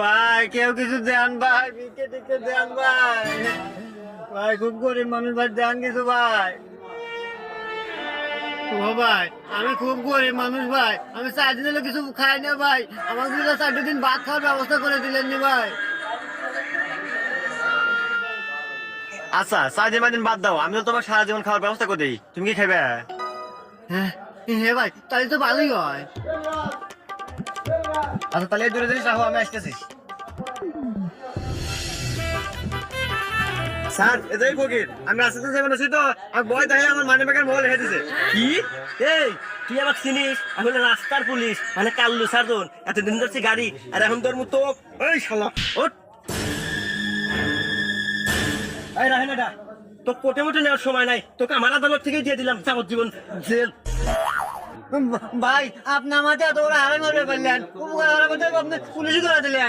ভাই কেউ কিছু দেন ভাই, ভিক্ষে টিক্ষে দেন ভাই। ভাই খুব গরিব মানুষ ভাই, দেন কিছু ভাই। ও ভাই আমি খুব গরিব মানুষ ভাই, আমি 4 দিন হলো কিছু খাই না ভাই, আমার দুটো 4 দিন ভাত খাওয়ার ব্যবস্থা করে দিলেন নি ভাই। আচ্ছা 4 দিন বাদ দাও, আমি তো তোমার সারা জীবন খাওয়ার ব্যবস্থা করে দিই, তুমি কি খাবে? হ্যাঁ হ্যাঁ ভাই, তাহলে তো ভালোই হয়। আচ্ছা তাহলে এই দুটো জিনিস রাখো, আমি আসতেছি। স্যার এটাই ফকির, আমি রাস্তাতে যাবেন আছি তো, আর বয় তাই আমার মানি ব্যাগের মোবাইল রেখে দিছে। কি? এই তুই আমাকে চিনিস? আমি হলো রাস্তার পুলিশ, মানে কাল্লু সার্জন। এতদিন ধরছি গাড়ি, আর এখন তোর মতো এই শালা ওঠ। এই রাহেন এটা, তো কোটে মোটে নেওয়ার সময় নাই, তোকে আমার আদালত থেকে দিয়ে দিলাম যাবজ্জীবন জেল। ভাই আপনি আমাকে এত বড় হারাই মারবে পারলেন, উপকার আপনি পুলিশই করে দিলেন।